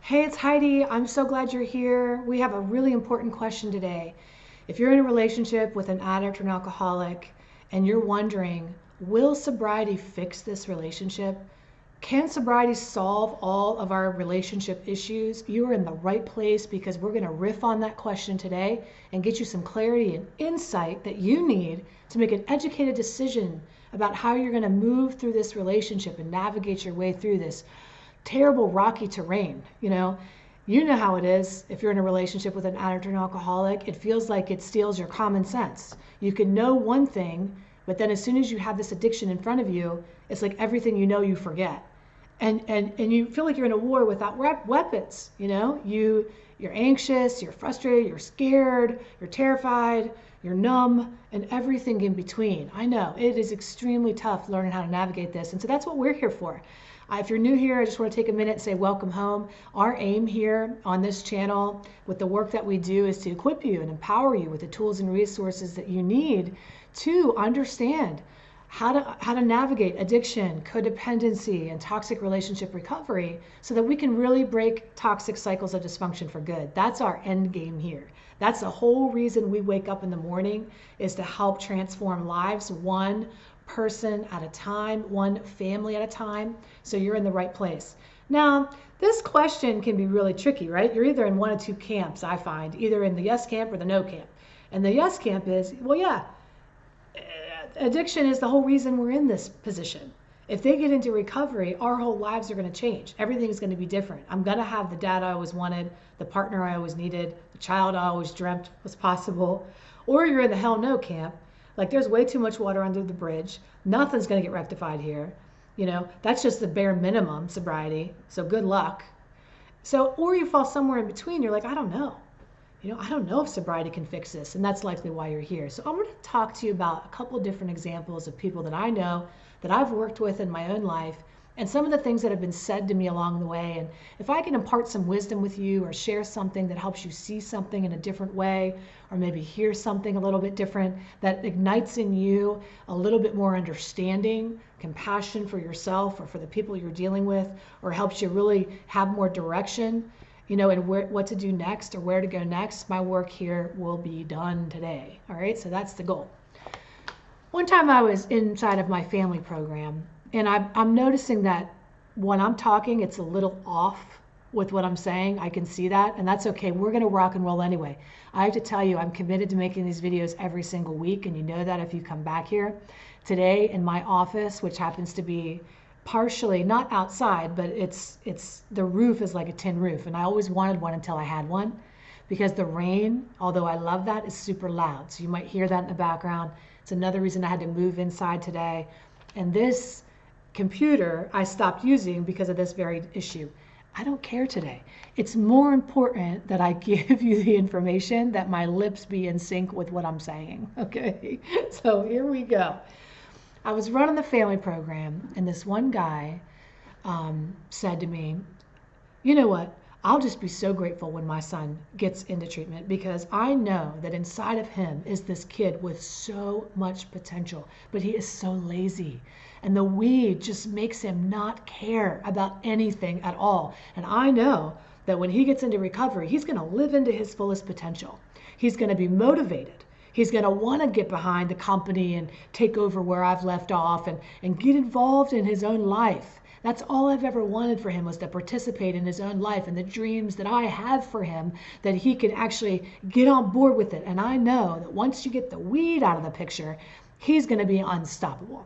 Hey, it's Heidi. I'm so glad you're here. We have a really important question today. If you're in a relationship with an addict or an alcoholic and you're wondering, will sobriety fix this relationship? Can sobriety solve all of our relationship issues? You are in the right place because we're going to riff on that question today and get you some clarity and insight that you need to make an educated decision about how you're going to move through this relationship and navigate your way through this terrible rocky terrain. You know how it is. If you're in a relationship with an addict or an alcoholic, it feels like it steals your common sense. You can know one thing, but then as soon as you have this addiction in front of you, it's like everything you know you forget. And you feel like you're in a war without weapons. You're anxious, you're frustrated, you're scared, you're terrified, you're numb, and everything in between. I know it is extremely tough learning how to navigate this, and so that's what we're here for. If you're new here, I just want to take a minute and say welcome home. Our aim here on this channel with the work that we do is to equip you and empower you with the tools and resources that you need to understand how to navigate addiction, codependency, and toxic relationship recovery so that we can really break toxic cycles of dysfunction for good. That's our end game here. That's the whole reason we wake up in the morning, is to help transform lives one person at a time, one family at a time. So you're in the right place. Now, this question can be really tricky, right? You're either in one of two camps, I find, either in the yes camp or the no camp. And the yes camp is, well, yeah, addiction is the whole reason we're in this position. If they get into recovery, our whole lives are going to change. Everything's going to be different. I'm going to have the dad I always wanted, the partner I always needed, the child I always dreamt was possible. Or you're in the hell no camp. Like, there's way too much water under the bridge. Nothing's going to get rectified here. That's just the bare minimum sobriety. So good luck. Or you fall somewhere in between. You're like, I don't know. I don't know if sobriety can fix this. And that's likely why you're here. So I'm going to talk to you about a couple different examples of people that I know, that I've worked with in my own life, and some of the things that have been said to me along the way. And if I can impart some wisdom with you or share something that helps you see something in a different way, or maybe hear something a little bit different that ignites in you a little bit more understanding, compassion for yourself or for the people you're dealing with, or helps you really have more direction, and what to do next or where to go next, my work here will be done today. All right, so that's the goal. One time I was inside of my family program, and I'm noticing that when I'm talking, it's a little off with what I'm saying. I can see that, and that's okay. We're going to rock and roll anyway. I have to tell you, I'm committed to making these videos every single week, and you know that if you come back here. Today in my office, which happens to be partially not outside, but it's the roof is like a tin roof, and I always wanted one until I had one, because the rain, although I love that, is super loud. So you might hear that in the background. It's another reason I had to move inside today. And this computer I stopped using because of this very issue. I don't care today. It's more important that I give you the information, that my lips be in sync with what I'm saying. Okay, so here we go. I was running the family program, and this one guy said to me, you know what? I'll just be so grateful when my son gets into treatment, because I know that inside of him is this kid with so much potential, but he is so lazy. And the weed just makes him not care about anything at all. And I know that when he gets into recovery, he's going to live into his fullest potential. He's going to be motivated. He's going to want to get behind the company and take over where I've left off and get involved in his own life. That's all I've ever wanted for him, was to participate in his own life and the dreams that I have for him, that he could actually get on board with it. And I know that once you get the weed out of the picture, he's going to be unstoppable.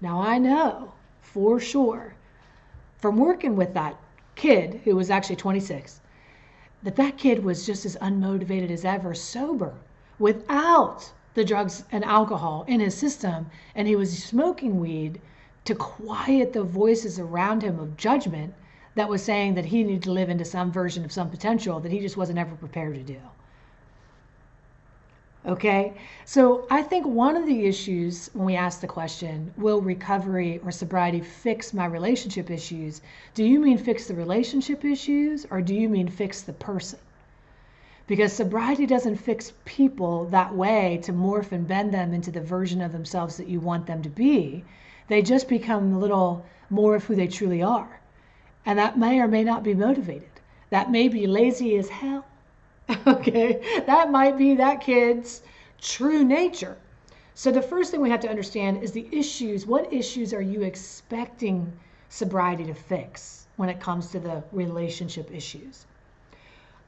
Now, I know for sure from working with that kid, who was actually 26, that kid was just as unmotivated as ever, sober, without the drugs and alcohol in his system. And he was smoking weed to quiet the voices around him of judgment that was saying that he needed to live into some version of some potential that he just wasn't ever prepared to do. Okay, so I think one of the issues when we ask the question, will recovery or sobriety fix my relationship issues? Do you mean fix the relationship issues, or do you mean fix the person? Because sobriety doesn't fix people that way to morph and bend them into the version of themselves that you want them to be. They just become a little more of who they truly are. And that may or may not be motivated. That may be lazy as hell. Okay, that might be that kid's true nature. So the first thing we have to understand is the issues. What issues are you expecting sobriety to fix when it comes to the relationship issues?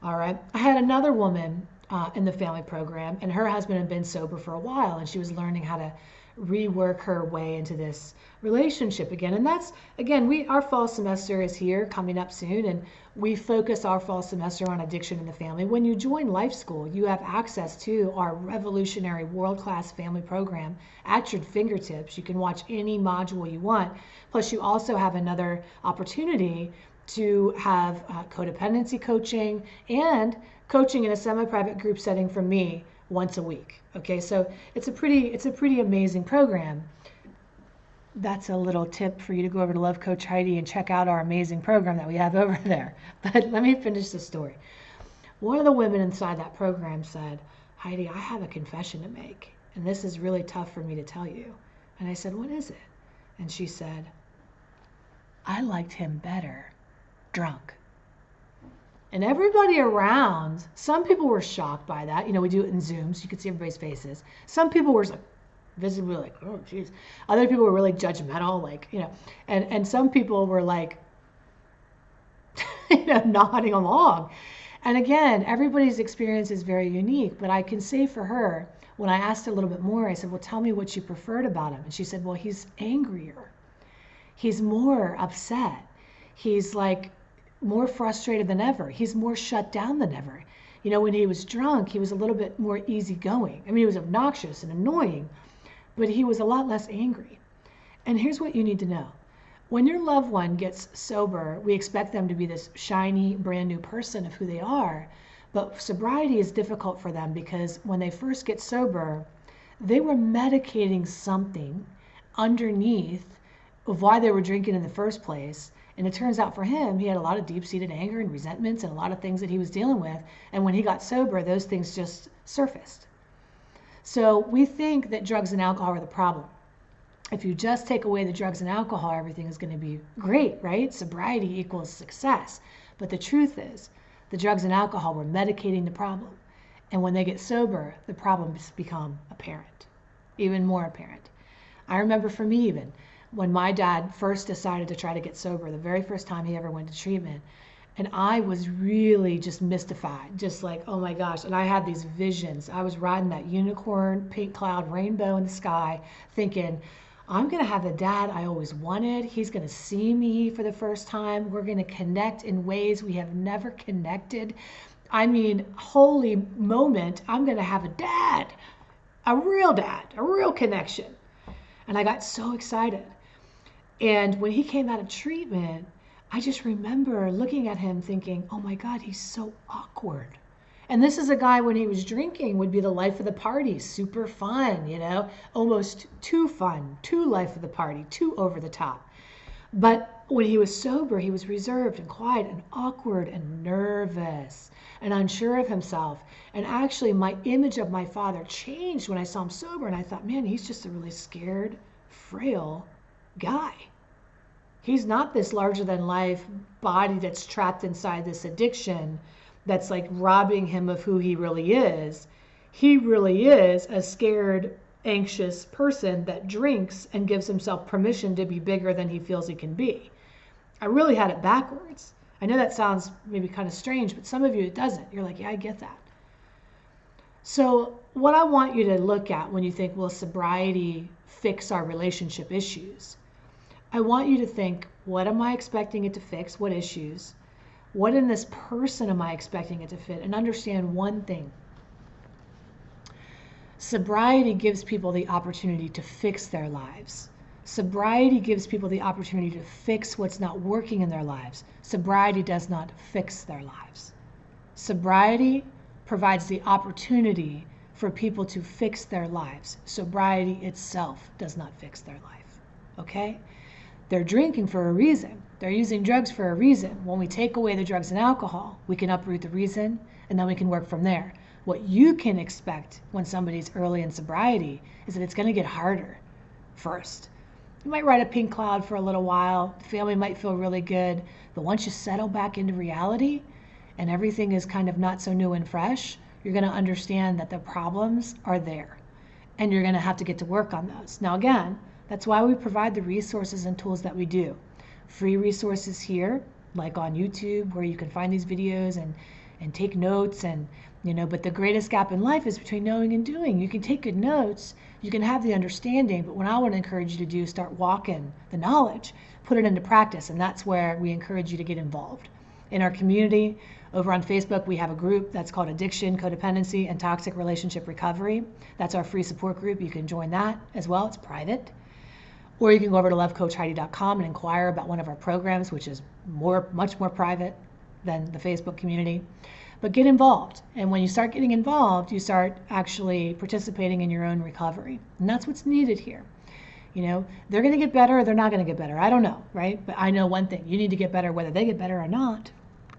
All right. I had another woman in the family program, and her husband had been sober for a while, and she was learning how to rework her way into this relationship again. And that's, again, our fall semester is here coming up soon, and we focus our fall semester on addiction in the family. When you join Life School, you have access to our revolutionary world-class family program at your fingertips. You can watch any module you want. Plus, you also have another opportunity to have codependency coaching and coaching in a semi-private group setting from me once a week. Okay, so it's a pretty amazing program. That's a little tip for you to go over to Love Coach Heidi and check out our amazing program that we have over there. But let me finish the story. One of the women inside that program said, Heidi, I have a confession to make, and this is really tough for me to tell you. And I said, what is it? And she said, I liked him better drunk. And everybody around, some people were shocked by that. You know, we do it in Zooms. You could see everybody's faces. Some people were like, visibly like, oh, geez. Other people were really judgmental, like, you know, and some people were like, you know, nodding along. And again, everybody's experience is very unique, but I can say for her, when I asked her a little bit more, I said, well, tell me what you preferred about him. And she said, well, he's angrier. He's more upset. He's like more frustrated than ever. He's more shut down than ever. You know, when he was drunk, he was a little bit more easygoing. I mean, he was obnoxious and annoying, but he was a lot less angry. And here's what you need to know. When your loved one gets sober, we expect them to be this shiny, brand new person of who they are. But sobriety is difficult for them because when they first get sober, they were medicating something underneath of why they were drinking in the first place. And it turns out for him, he had a lot of deep-seated anger and resentments and a lot of things that he was dealing with. And when he got sober, those things just surfaced. So we think that drugs and alcohol are the problem. If you just take away the drugs and alcohol, everything is going to be great, right? Sobriety equals success. But the truth is, the drugs and alcohol were medicating the problem. And when they get sober, the problems become apparent, even more apparent. I remember for me even, when my dad first decided to try to get sober, the very first time he ever went to treatment, and I was really just mystified, just like, oh my gosh. And I had these visions. I was riding that unicorn, pink cloud, rainbow in the sky, thinking, I'm going to have the dad I always wanted. He's going to see me for the first time. We're going to connect in ways we have never connected. I mean, holy moment, I'm going to have a dad, a real connection. And I got so excited. And when he came out of treatment, I just remember looking at him thinking, oh my God, he's so awkward. And this is a guy when he was drinking would be the life of the party, super fun, you know, almost too fun, too life of the party, too over the top. But when he was sober, he was reserved and quiet and awkward and nervous and unsure of himself. And actually my image of my father changed when I saw him sober, and I thought, man, he's just a really scared, frail guy. He's not this larger than life body that's trapped inside this addiction that's like robbing him of who he really is. He really is a scared, anxious person that drinks and gives himself permission to be bigger than he feels he can be. I really had it backwards. I know that sounds maybe kind of strange, but some of you it doesn't. You're like, yeah, I get that. So what I want you to look at when you think, will sobriety fix our relationship issues? I want you to think, what am I expecting it to fix? What issues? What in this person am I expecting it to fit? And understand one thing. Sobriety gives people the opportunity to fix their lives. Sobriety gives people the opportunity to fix what's not working in their lives. Sobriety does not fix their lives. Sobriety provides the opportunity for people to fix their lives. Sobriety itself does not fix their life. Okay? They're drinking for a reason. They're using drugs for a reason. When we take away the drugs and alcohol, we can uproot the reason, and then we can work from there. What you can expect when somebody's early in sobriety is that it's going to get harder first. You might ride a pink cloud for a little while. The family might feel really good. But once you settle back into reality and everything is kind of not so new and fresh, you're going to understand that the problems are there. And you're going to have to get to work on those. Now, again, that's why we provide the resources and tools that we do. Free resources here, like on YouTube, where you can find these videos and take notes and, but the greatest gap in life is between knowing and doing. You can take good notes, you can have the understanding, but what I want to encourage you to do is start walking the knowledge, put it into practice, and that's where we encourage you to get involved. In our community, over on Facebook, we have a group that's called Addiction, Codependency, and Toxic Relationship Recovery. That's our free support group. You can join that as well. It's private. Or you can go over to lovecoachheidi.com and inquire about one of our programs, which is much more private than the Facebook community. But get involved. And when you start getting involved, you start actually participating in your own recovery. And that's what's needed here. They're going to get better or they're not going to get better. I don't know, right? But I know one thing. You need to get better whether they get better or not.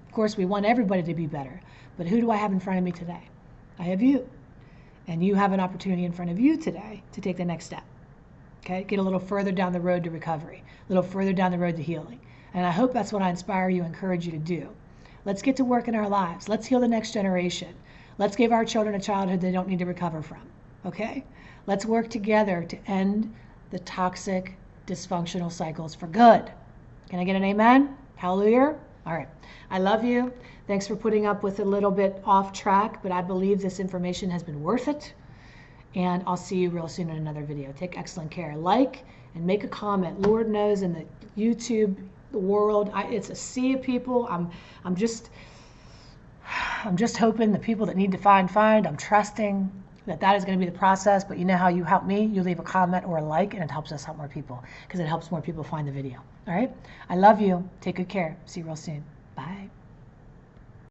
Of course, we want everybody to be better. But who do I have in front of me today? I have you. And you have an opportunity in front of you today to take the next step. Okay? Get a little further down the road to recovery, a little further down the road to healing. And I hope that's what I inspire you, encourage you to do. Let's get to work in our lives. Let's heal the next generation. Let's give our children a childhood they don't need to recover from. Okay? Let's work together to end the toxic, dysfunctional cycles for good. Can I get an amen? Hallelujah? All right. I love you. Thanks for putting up with a little bit off track, but I believe this information has been worth it. And I'll see you real soon in another video. Take excellent care. Like and make a comment. Lord knows in the YouTube world, it's a sea of people. I'm just hoping the people that need to find. I'm trusting that is going to be the process. But you know how you help me? You leave a comment or a like, and it helps us help more people because it helps more people find the video. All right? I love you. Take good care. See you real soon. Bye.